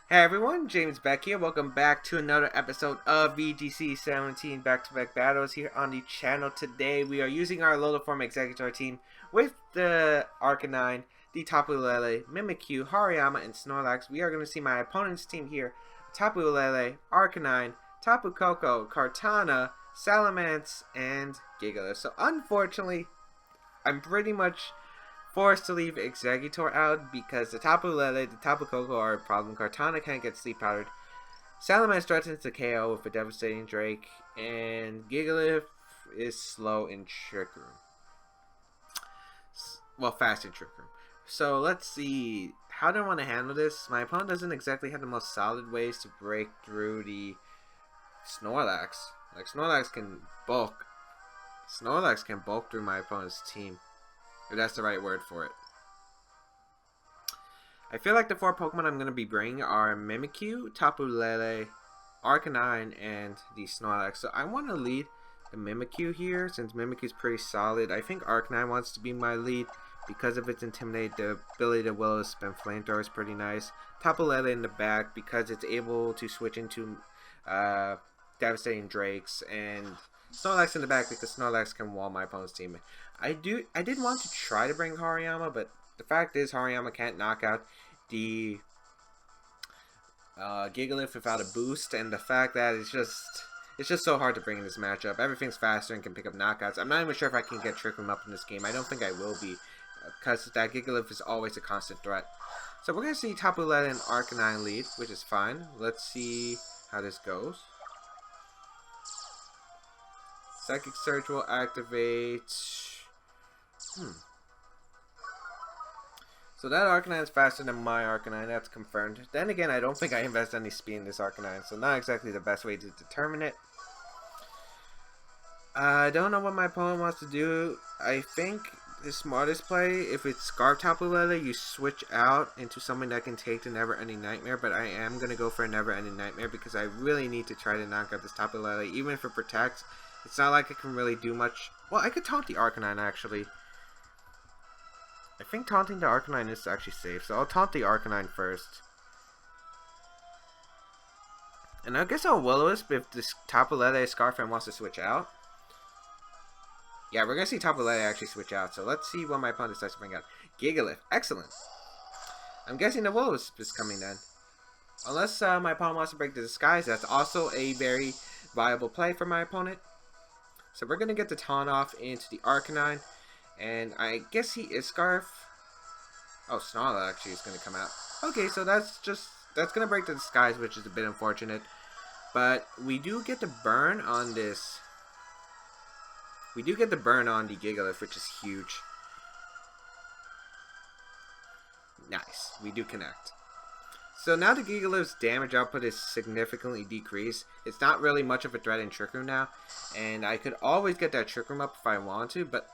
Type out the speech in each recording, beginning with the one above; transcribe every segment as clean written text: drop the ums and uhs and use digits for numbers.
Hey everyone, James Baek here. Welcome back to another episode of VGC 17 back-to-back battles here on the channel. Today we are using our Alola form Exeggutor team with the Arcanine, the Tapu Lele, Mimikyu, Hariyama, and Snorlax. We are going to see my opponent's team here. Tapu Lele, Arcanine, Tapu Koko, Kartana, Salamence, and Gigalith. So unfortunately, I'm pretty much forced to leave Exeggutor out because the Tapu Lele, the Tapu Koko are a problem. Kartana can't get sleep powdered. Salamence threatens to KO with a devastating Drake, and Gigalith is slow in Trick Room. Well, fast in Trick Room. So let's see. How do I want to handle this? My opponent doesn't exactly have the most solid ways to break through the Snorlax. Like Snorlax can bulk. Snorlax can bulk through my opponent's team. If that's the right word for it. I feel like the four Pokemon I'm going to be bringing are Mimikyu, Tapu Lele, Arcanine, and the Snorlax. So I want to lead the Mimikyu here, since Mimikyu is pretty solid. I think Arcanine wants to be my lead because of its Intimidate. The ability to Will-O-Wisp and Flamethrower is pretty nice. Tapu Lele in the back because it's able to switch into devastating Drakes, and Snorlax in the back because Snorlax can wall my opponent's team. I did want to try to bring Hariyama, but the fact is Hariyama can't knock out the Gigalith without a boost, and the fact that it's just so hard to bring in this matchup. Everything's faster and can pick up knockouts. I'm not even sure if I can get Trick Room up in this game. I don't think I will be, because that Gigalith is always a constant threat. So we're going to see Tapu Lele and Arcanine lead, which is fine. Let's see how this goes. Psychic Surge will activate. So that Arcanine is faster than my Arcanine, that's confirmed. Then again, I don't think I invest any speed in this Arcanine, so not exactly the best way to determine it. I don't know what my opponent wants to do. I think the smartest play, if it's Scarf Tapu Lele, you switch out into something that can take the Never Ending Nightmare, but I am going to go for a Never Ending Nightmare because I really need to try to knock out this Tapu Lele, even if it protects. It's not like it can really do much. Well, I could taunt the Arcanine, actually. I think taunting the Arcanine is actually safe, so I'll taunt the Arcanine first. And I guess I'll Will-O-Wisp if this Tapu Lele Scarfan wants to switch out. Yeah, we're going to see Tapu Lele actually switch out, so let's see what my opponent decides to bring out. Gigalith, excellent. I'm guessing the Will-O-Wisp is coming then. Unless my opponent wants to break the Disguise, that's also a very viable play for my opponent. So we're going to get the taunt off into the Arcanine. And I guess he is Scarf. Oh, Snorlax actually is going to come out. Okay, so that's going to break the Disguise, which is a bit unfortunate. But we do get the burn on this. We do get the burn on the Gigalith, which is huge. Nice. We do connect. So now the Gigalith's damage output is significantly decreased. It's not really much of a threat in Trick Room now. And I could always get that Trick Room up if I want to, but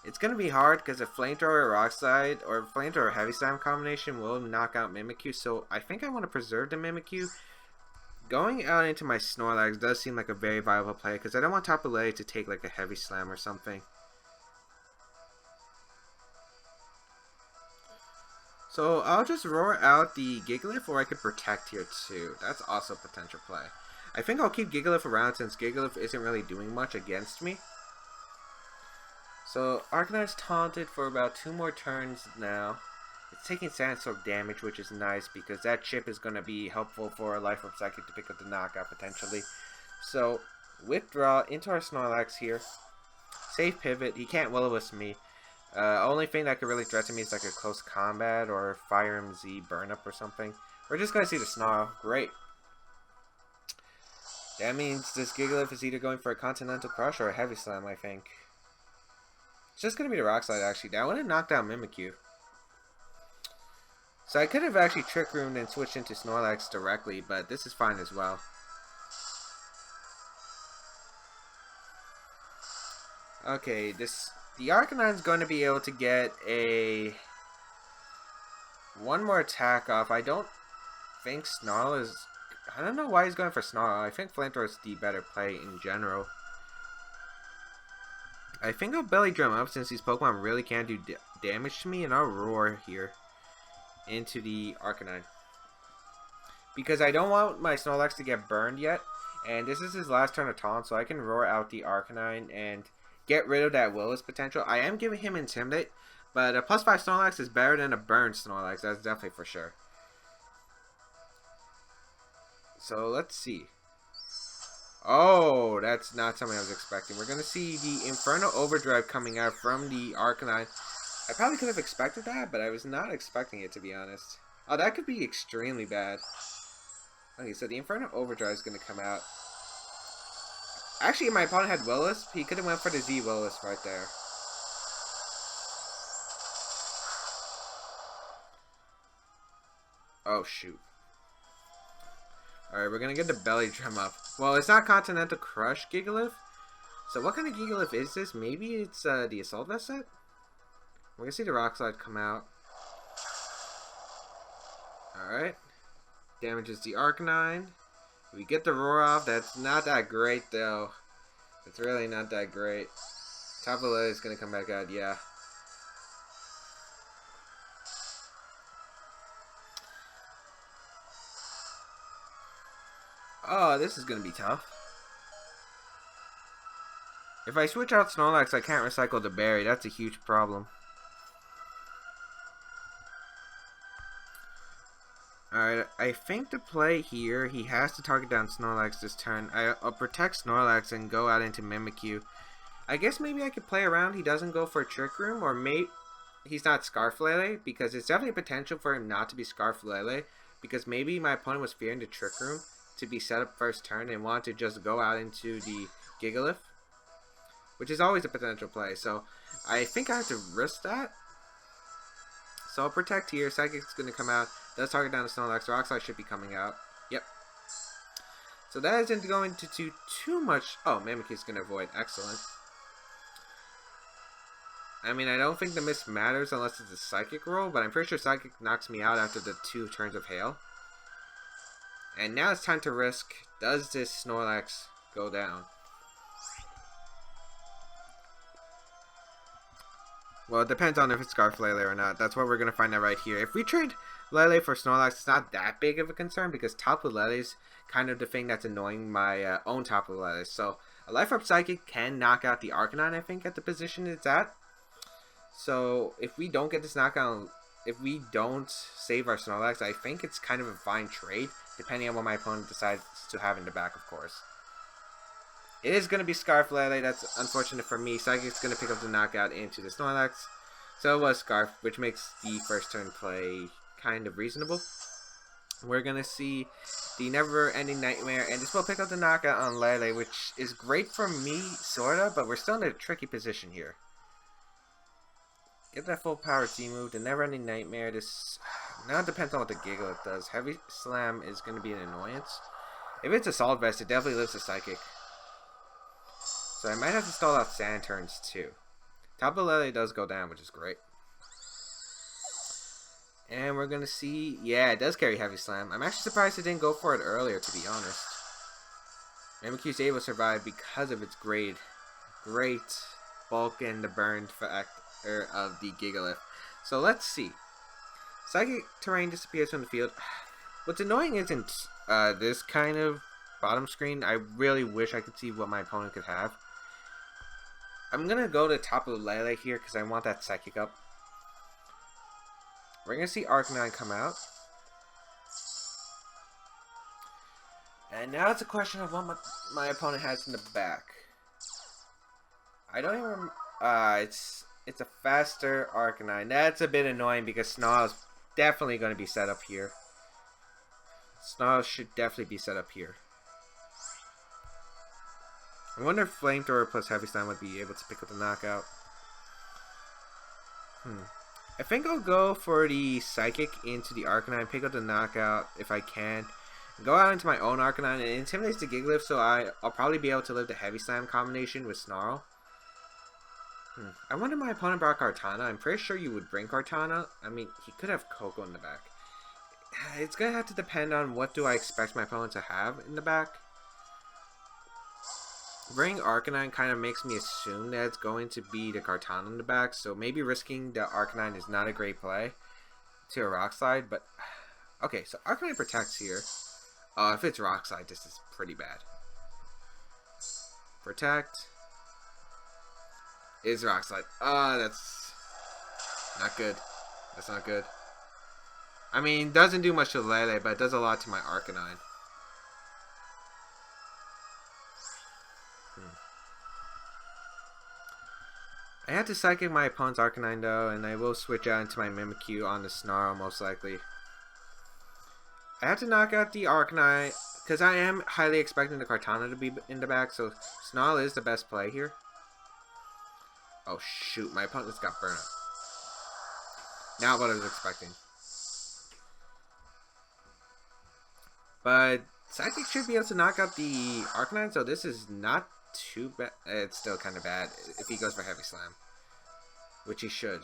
it's going to be hard because a Flamethrower Rock Slide or Flamethrower Heavy Slam combination will knock out Mimikyu. So I think I want to preserve the Mimikyu. Going out into my Snorlax does seem like a very viable play because I don't want Tapu Lele to take like a Heavy Slam or something. So I'll just roar out the Gigalith, or I could protect here too. That's also a potential play. I think I'll keep Gigalith around since Gigalith isn't really doing much against me. So Arcanine's taunted for about 2 more turns now. It's taking Sandstorm damage, which is nice because that chip is going to be helpful for a Life Orb Psychic to pick up the knockout potentially. So withdraw into our Snorlax here. Safe pivot. He can't Will-O-Wisp me. Only thing that could really threaten me is like a close combat or Fire Emblem Z burn up or something. We're just going to see the Snarl. Great. That means this Gigalith is either going for a Continental Crush or a Heavy Slam, I think. It's just going to be the Rock Slide, actually. That would have knocked out Mimikyu. So I could have actually Trick Roomed and switched into Snorlax directly, but this is fine as well. Okay, the Arcanine's going to be able to get one more attack off. I don't think Snarl is... I don't know why he's going for Snarl. I think Flamethrower is the better play in general. I think I'll Belly Drum up since these Pokemon really can't do damage to me, and I'll Roar here into the Arcanine. because I don't want my Snorlax to get burned yet. And this is his last turn of Taunt, so I can roar out the Arcanine and get rid of that Will-O-Wisp potential. I am giving him Intimidate, but a +5 Snorlax is better than a burned Snorlax. That's definitely for sure. So let's see. Oh, that's not something I was expecting. We're going to see the Infernal Overdrive coming out from the Arcanine. I probably could have expected that, but I was not expecting it, to be honest. Oh, that could be extremely bad. Okay, so the Infernal Overdrive is going to come out. Actually, if my opponent had Will-O-Wisp, he could have went for the Z Will-O-Wisp right there. Oh, shoot. Alright, we're going to get the Belly Drum up. Well, it's not Continental Crush Gigalith. So what kind of Gigalith is this? Maybe it's the Assault Vest set? We're going to see the Rock Slide come out. Alright. Damages the Arcanine. We get the Roar off. That's not that great, though. It's really not that great. Tapu Lele is going to come back out, yeah. Oh, this is going to be tough. If I switch out Snorlax, I can't recycle the berry. That's a huge problem. Alright, I think the play here, he has to target down Snorlax this turn. I'll protect Snorlax and go out into Mimikyu. I guess maybe I could play around. He doesn't go for Trick Room, or maybe he's not Scarf Lele, because it's definitely a potential for him not to be Scarf Lele, because maybe my opponent was fearing the Trick Room to be set up first turn and want to just go out into the Gigalith, which is always a potential play. So I think I have to risk that. So I'll protect here. Psychic's going to come out. Does target down the Snorlax. Rock Slide should be coming out. Yep. So that isn't going to do too much. Oh, Mimikyu's going to avoid. Excellent. I mean, I don't think the miss matters unless it's a Psychic roll, but I'm pretty sure Psychic knocks me out after the 2 turns of Hail. And now it's time to risk. Does this Snorlax go down? Well, it depends on if it's Scarf Lele or not. That's what we're going to find out right here. If we trade Lele for Snorlax, it's not that big of a concern because Tapu Lele is kind of the thing that's annoying my own Tapu Lele. So a Life Orb Psychic can knock out the Arcanine, I think, at the position it's at. So if we don't get this knockout, if we don't save our Snorlax, I think it's kind of a fine trade, depending on what my opponent decides to have in the back, of course. It is going to be Scarf Lele. That's unfortunate for me. Psychic's going to pick up the knockout into the Snorlax. So it was Scarf, which makes the first turn play kind of reasonable. We're going to see the Never-Ending Nightmare, and this will pick up the knockout on Lele, which is great for me, sorta, but we're still in a tricky position here. Get that full power Z move, the Never-Ending Nightmare. This now it depends on what the Gigalith does. Heavy Slam is going to be an annoyance. If it's Assault Vest, it definitely lives a Psychic. So I might have to stall out Sand turns too. Tapu Lele does go down, which is great. And we're going to see... Yeah, it does carry Heavy Slam. I'm actually surprised it didn't go for it earlier, to be honest. Mimikyu's able to survive because of its great bulk and the burned factor of the Gigalith. So let's see. Psychic Terrain disappears from the field. What's annoying isn't this kind of bottom screen. I really wish I could see what my opponent could have. I'm going to go to Tapu Lele here because I want that Psychic up. We're going to see Arcanine come out. And now it's a question of what my opponent has in the back. I don't even remember. It's a faster Arcanine. That's a bit annoying because Snarl's definitely going to be set up here. Snarl should definitely be set up here. I wonder if Flamethrower plus Heavy Slam would be able to pick up the knockout. I think I'll go for the Psychic into the Arcanine, pick up the knockout if I can. Go out into my own Arcanine. It intimidates the Gigalith, so I'll probably be able to live the Heavy Slam combination with Snarl. I wonder if my opponent brought Kartana. I'm pretty sure you would bring Kartana. I mean, he could have Coco in the back. It's going to have to depend on what do I expect my opponent to have in the back. Bringing Arcanine kind of makes me assume that it's going to be the Kartana in the back, so maybe risking the Arcanine is not a great play to a Rock Slide, but... Okay, so Arcanine protects here. Oh, if it's Rock Slide, this is pretty bad. Protect. Is Rock Slide. That's not good. That's not good. I mean, doesn't do much to Lele, but it does a lot to my Arcanine. I had to Psychic my opponent's Arcanine though, and I will switch out into my Mimikyu on the Snarl most likely. I have to knock out the Arcanine, because I am highly expecting the Kartana to be in the back, so Snarl is the best play here. Oh shoot, my opponent just got burned up. Not what I was expecting. But Psychic should be able to knock out the Arcanine, so this is not too bad. It's still kind of bad if he goes for Heavy Slam, which he should.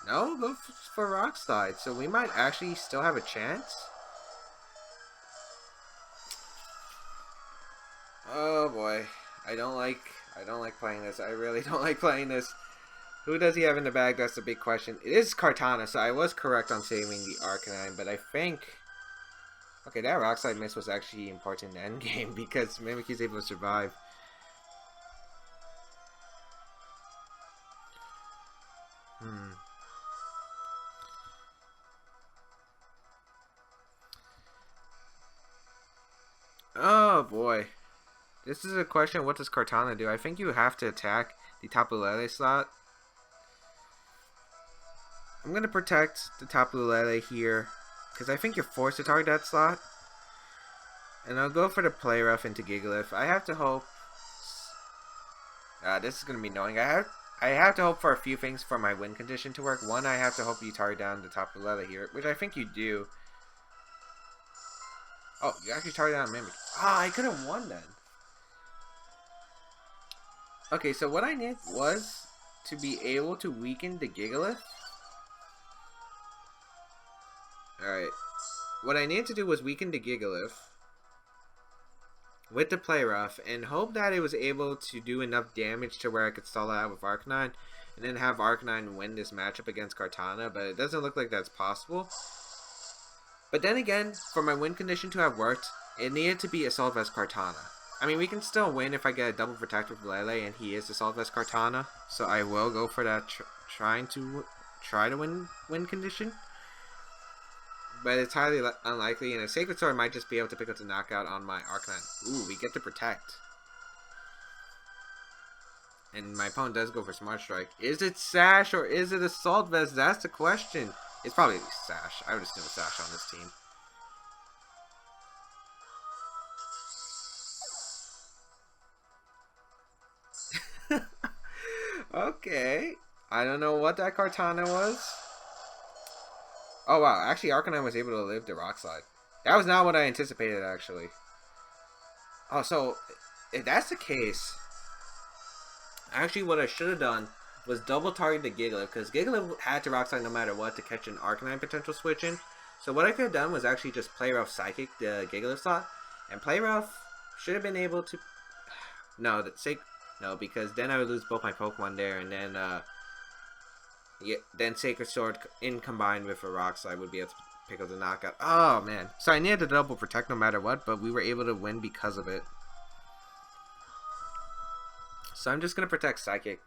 No, go for Rock Slide, so we might actually still have a chance. Oh boy, I don't like playing this. I really don't like playing this. Who does he have in the bag? That's the big question. It is Kartana, so I was correct on saving the Arcanine, but I think... Okay, that Rock Slide miss was actually important in the endgame because Mimikyu's able to survive. Oh boy. This is a question, what does Kartana do? I think you have to attack the Tapu Lele slot. I'm going to protect the Tapu Lele here, because I think you're forced to target that slot. And I'll go for the Play Rough into Gigalith. I have to hope... this is going to be annoying. I have to hope for a few things for my win condition to work. One, I have to hope you target down the Tapu Lele here, which I think you do. Oh, you actually target down Mimic. I could have won then. Okay, so what I needed was to be able to weaken the Gigalith. Alright. What I needed to do was weaken the Gigalith with the Play Rough and hope that it was able to do enough damage to where I could stall out with Arcanine and then have Arcanine win this matchup against Kartana, but it doesn't look like that's possible. But then again, for my win condition to have worked, it needed to be Assault Vest Kartana. I mean, we can still win if I get a double protect with Lele and he is Assault Vest Kartana, so I will go for that try to win condition. But it's highly unlikely, and a Sacred Sword might just be able to pick up the knockout on my Arcanine. Ooh, we get to protect. And my opponent does go for Smart Strike. Is it Sash or is it Assault Vest? That's the question. It's probably Sash. I would assume Sash on this team. Okay. I don't know what that Kartana was. Oh wow, actually Arcanine was able to live the Rock Slide. That was not what I anticipated actually. Oh, so if that's the case, actually what I should have done was double target the Gigalith, because Gigalith had to Rock Slide no matter what to catch an Arcanine potential switch in. So what I could have done was actually just Play Rough Psychic the Gigalith slot, and Play Rough should have been able to... No, because then I would lose both my Pokemon there, and then then Sacred Sword in combined with a Rock Slide would be able to pick up the knockout. Oh man, so I needed to double protect no matter what, but we were able to win because of it. So I'm just gonna protect Psychic.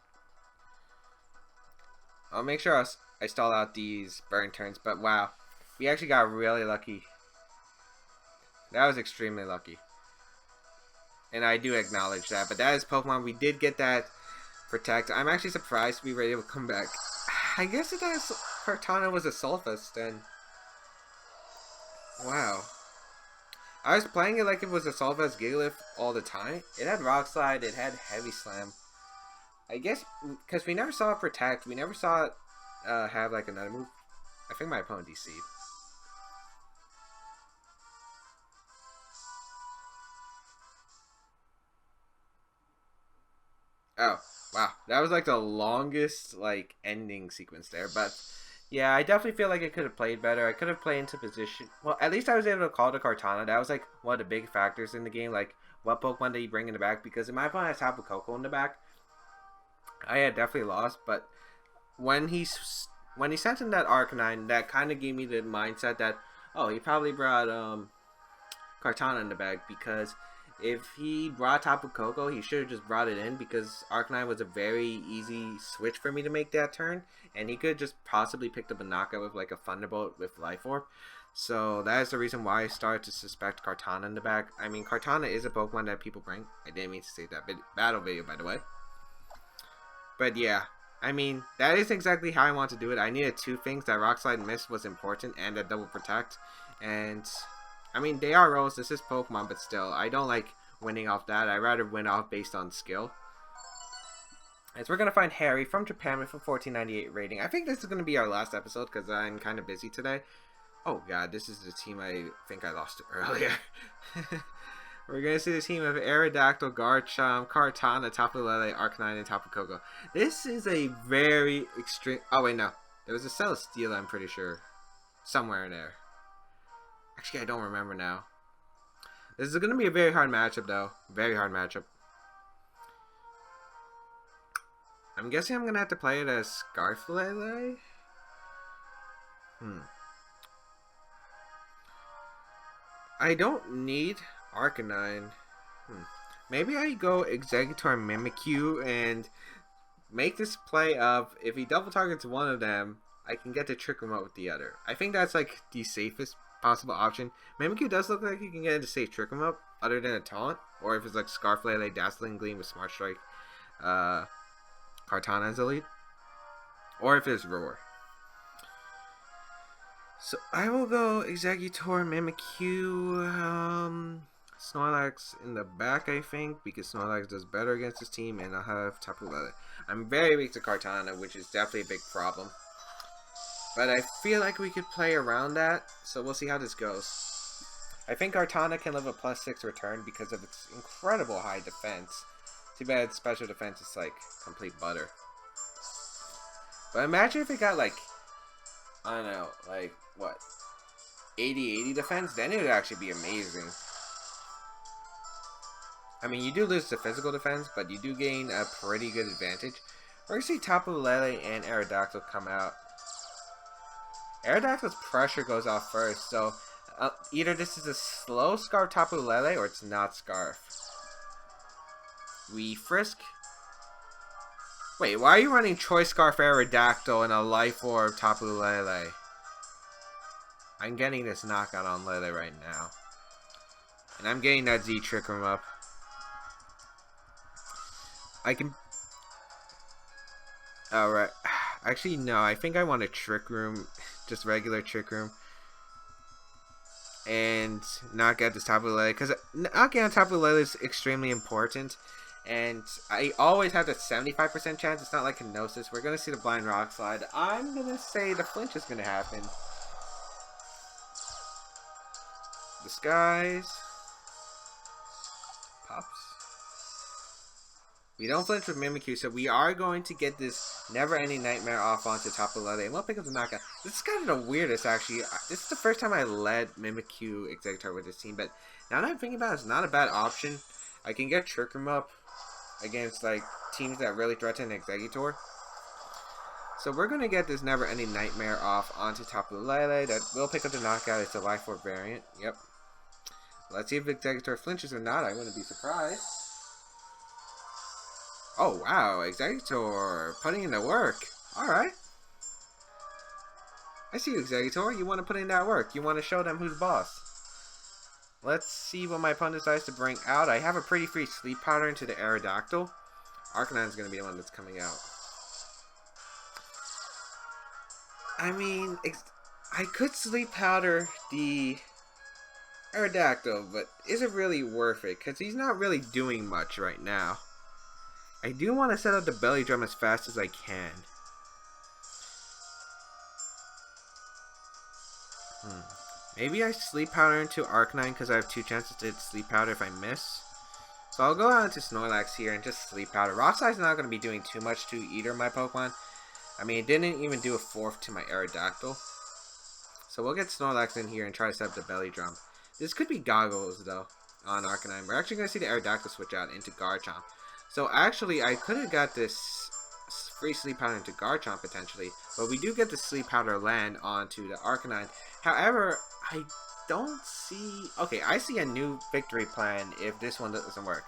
I'll make sure I stall out these burn turns, but wow, we actually got really lucky. That was extremely lucky. And I do acknowledge that, but that is Pokemon. We did get that protect. I'm actually surprised we were able to come back. I guess if that Kartana was a Sulfus, then... Wow. I was playing it like it was a Sulfus Gigalith all the time. It had Rock Slide, it had Heavy Slam. I guess, because we never saw it protect, we never saw it have like another move. I think my opponent DC'd. Oh, wow. That was like the longest like ending sequence there. But yeah, I definitely feel like I could have played better. I could have played into position. Well, at least I was able to call the Kartana. That was like one of the big factors in the game. Like, what Pokemon did he bring in the back? Because in my opponent has Tapu Koko in the back, I had definitely lost. But when he sent in that Arcanine, that kind of gave me the mindset that, Oh, he probably brought Kartana in the bag, because if he brought Tapu Koko, he should have just brought it in, because Arcanine was a very easy switch for me to make that turn, and he could just possibly picked up a knockout with like a Thunderbolt with Life Orb. So that is the reason why I started to suspect Kartana in the bag. I mean, Kartana is a Pokemon that people bring. I didn't mean to say that battle video, by the way. But yeah, I mean, that is exactly how I want to do it. I needed two things. That Rock Slide and Mist was important, and that Double Protect. And, I mean, they are rolls. This is Pokemon, but still, I don't like winning off that. I'd rather win off based on skill. As we're going to find Harry from Japan with a 1498 rating. I think this is going to be our last episode because I'm kind of busy today. Oh god, this is the team I think I lost to earlier. We're going to see the team of Aerodactyl, Garchomp, Kartana, Tapu Lele, Arcanine, and Tapu Koko. This is a very extreme... Oh wait, no. There was a Celesteela, I'm pretty sure. Somewhere in there. Actually, I don't remember now. This is going to be a very hard matchup, though. Very hard matchup. I'm guessing I'm going to have to play it as Scarflele? I don't need Arcanine. Maybe I go Exeggutor Mimikyu and make this play of, if he double targets one of them, I can get to trick him out with the other. I think that's like the safest possible option. Mimikyu does look like you can get into safe trick him up, other than a taunt, or if it's like Scarflele, Dazzling Gleam with Smart Strike, Kartana as a lead, or if it's Roar. So I will go Exeggutor, Mimikyu, Snorlax in the back, I think, because Snorlax does better against this team, and I'll have Tapu Lele. I'm very weak to Kartana, which is definitely a big problem. But I feel like we could play around that, so we'll see how this goes. I think Kartana can live a +6 return because of its incredible high defense. Too bad special defense is like complete butter. But imagine if it got like, I don't know, like, what, 80-80 defense? Then it would actually be amazing. I mean, you do lose the physical defense, but you do gain a pretty good advantage. We're going to see Tapu Lele and Aerodactyl come out. Aerodactyl's pressure goes off first, so either this is a slow Scarf Tapu Lele or it's not Scarf. We Frisk. Wait, why are you running Choice Scarf Aerodactyl and a Life Orb Tapu Lele? I'm getting this knockout on Lele right now. And I'm getting that Z Trick Room up. I can... Alright. Actually, no. I think I want a Trick Room. Just regular Trick Room. And knock out this Tapu Lele. Because knocking out Tapu Lele is extremely important. And I always have the 75% chance. It's not like Hypnosis. We're going to see the Blind Rock Slide. I'm going to say the flinch is going to happen. Disguise. Pops. We don't flinch with Mimikyu, so we are going to get this never-ending nightmare off onto Tapu Lele, and we'll pick up the knockout. This is kind of the weirdest, actually. This is the first time I led Mimikyu Exeggutor with this team, but now that I'm thinking about it, it's not a bad option. I can get Trick Room up against like teams that really threaten Exeggutor. So we're going to get this never-ending nightmare off onto Tapu Lele. That will pick up the knockout. It's a Life Orb variant. Yep. Let's see if Exeggutor flinches or not. I wouldn't be surprised. Oh, wow. Exeggutor putting in the work. Alright. I see you, Exeggutor. You want to put in that work. You want to show them who's boss. Let's see what my opponent decides to bring out. I have a pretty free Sleep Powder into the Aerodactyl. Arcanine's going to be the one that's coming out. I mean, I could Sleep Powder the Aerodactyl, but is it really worth it? Because he's not really doing much right now. I do want to set up the Belly Drum as fast as I can. Maybe I Sleep Powder into Arcanine because I have 2 chances to hit Sleep Powder if I miss. So I'll go out into Snorlax here and just Sleep Powder. Rock Slide's not going to be doing too much to either of my Pokemon. I mean, it didn't even do a 4th to my Aerodactyl. So we'll get Snorlax in here and try to set up the Belly Drum. This could be Goggles, though, on Arcanine. We're actually going to see the Aerodactyl switch out into Garchomp. So actually, I could have got this free Sleep Powder into Garchomp potentially, but we do get the Sleep Powder land onto the Arcanine. However, I don't see... Okay, I see a new victory plan if this one doesn't work.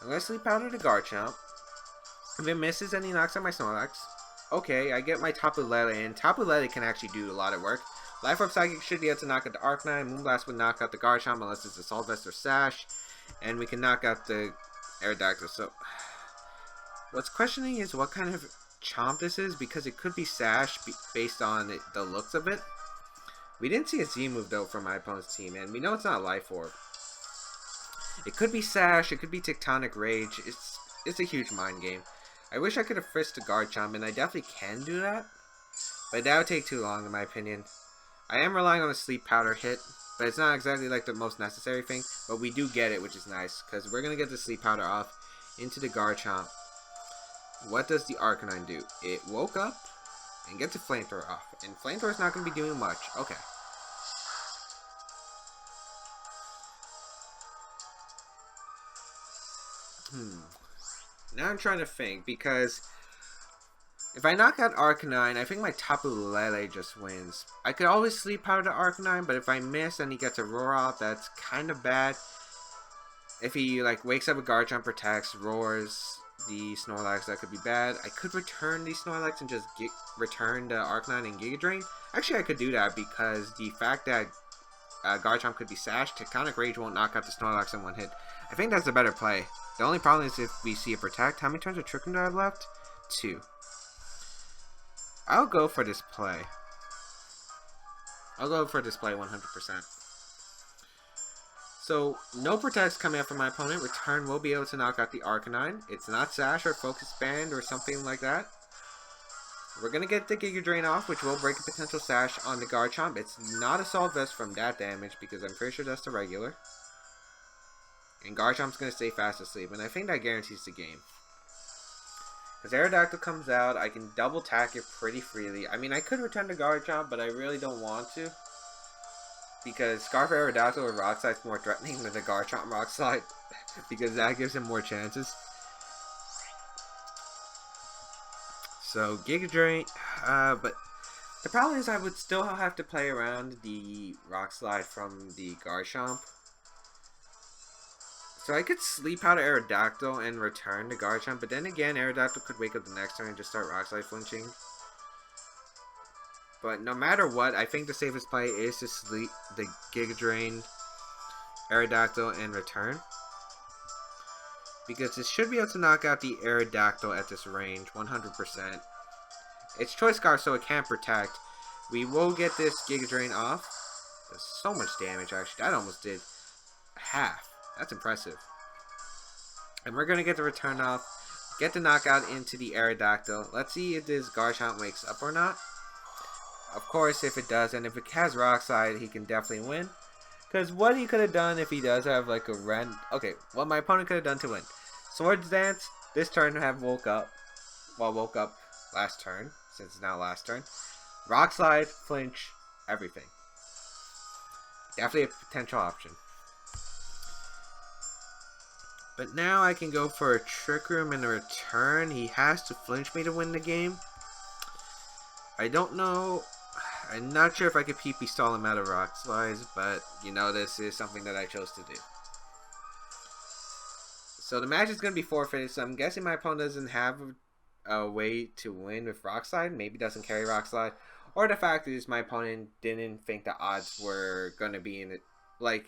I'm going to Sleep Powder the Garchomp. If it misses and he knocks out my Snorlax, okay, I get my Tapu Lele in. Tapu Lele can actually do a lot of work. Life Orb Psychic should be able to knock out the Arcanine. Moonblast would knock out the Garchomp unless it's Assault Vest or Sash. And we can knock out the Aerodactyl. So, what's questioning is what kind of Chomp this is, because it could be Sash based on the looks of it. We didn't see a Z move though from my opponent's team, and we know it's not Life Orb. It could be Sash, it could be Tectonic Rage. It's a huge mind game. I wish I could have frisked the Garchomp, and I definitely can do that, but that would take too long in my opinion. I am relying on a Sleep Powder hit, but it's not exactly like the most necessary thing, but we do get it, which is nice, because we're going to get the Sleep Powder off into the Garchomp. What does the Arcanine do? It woke up and gets a Flamethrower off, and Flamethrower's not going to be doing much. Okay. Now I'm trying to think, because if I knock out Arcanine, I think my Tapu Lele just wins. I could always Sleep Powder the Arcanine, but if I miss and he gets a Roar off, that's kind of bad. If he like wakes up a Garchomp, protects, roars the Snorlax, that could be bad. I could return the Snorlax and just return the Arcanine and Giga Drain. Actually, I could do that because the fact that Garchomp could be Sash, Tectonic Rage won't knock out the Snorlax in one hit. I think that's a better play. The only problem is if we see a Protect. How many turns of Trick Room do I have left? 2. I'll go for this play. I'll go for this play 100%. So, no Protects coming up from my opponent. Return will be able to knock out the Arcanine. It's not Sash or Focus Band or something like that. We're going to get the Giga Drain off, which will break a potential Sash on the Garchomp. It's not Assault Vest from that damage because I'm pretty sure that's the regular. And Garchomp's going to stay fast asleep, and I think that guarantees the game. Because Aerodactyl comes out, I can double tack it pretty freely. I mean, I could return to Garchomp, but I really don't want to. Because Scarf Aerodactyl or Rock Slide's more threatening than the Garchomp Rock Slide. Because that gives him more chances. So, Giga Drain. But the problem is I would still have to play around the Rock Slide from the Garchomp. So I could Sleep Powder Aerodactyl and return to Garchomp, but then again, Aerodactyl could wake up the next turn and just start Rock Slide flinching. But no matter what, I think the safest play is to sleep the Giga Drain, Aerodactyl, and return. Because it should be able to knock out the Aerodactyl at this range, 100%. It's Choice Scarf, so it can't protect. We will get this Giga Drain off. Does so much damage, actually. That almost did half. That's impressive. And we're going to get the return off. Get the knockout into the Aerodactyl. Let's see if this Garchomp wakes up or not. Of course, if it does, and if it has Rock Slide, he can definitely win. Because what he could have done if he does have like a Ren... Okay, what my opponent could have done to win. Swords Dance, this turn have woke up. Well, woke up last turn, since it's now last turn. Rock Slide, flinch, everything. Definitely a potential option. But now I can go for a Trick Room and a return. He has to flinch me to win the game. I don't know. I'm not sure if I could PP stall him out of Rock Slides, but you know, this is something that I chose to do. So the match is going to be forfeited, so I'm guessing my opponent doesn't have a way to win with Rock Slide. Maybe doesn't carry Rock Slide. Or the fact is my opponent didn't think the odds were going to be in it. Like,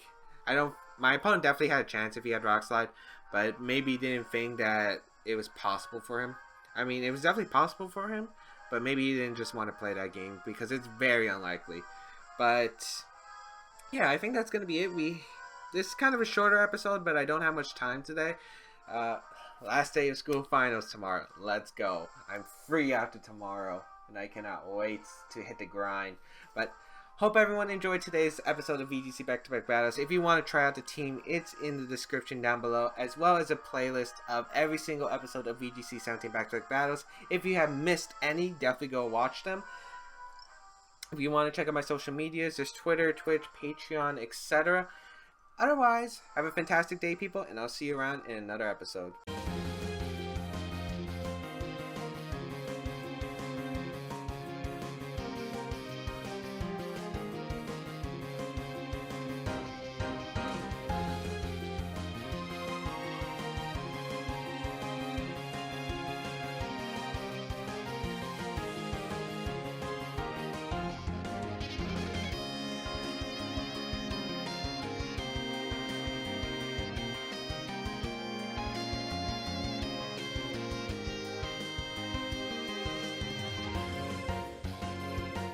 my opponent definitely had a chance if he had Rock Slide, but maybe didn't think that it was possible for him. I mean, it was definitely possible for him, but maybe he didn't just want to play that game because it's very unlikely. But yeah, I think that's going to be it. This is kind of a shorter episode, but I don't have much time today. Last day of school, finals tomorrow. Let's go. I'm free after tomorrow, and I cannot wait to hit the grind. But hope everyone enjoyed today's episode of VGC Back-to-Back Battles. If you want to try out the team, it's in the description down below, as well as a playlist of every single episode of VGC 17 Back-to-Back Battles. If you have missed any, definitely go watch them. If you want to check out my social medias, there's Twitter, Twitch, Patreon, etc. Otherwise, have a fantastic day, people, and I'll see you around in another episode.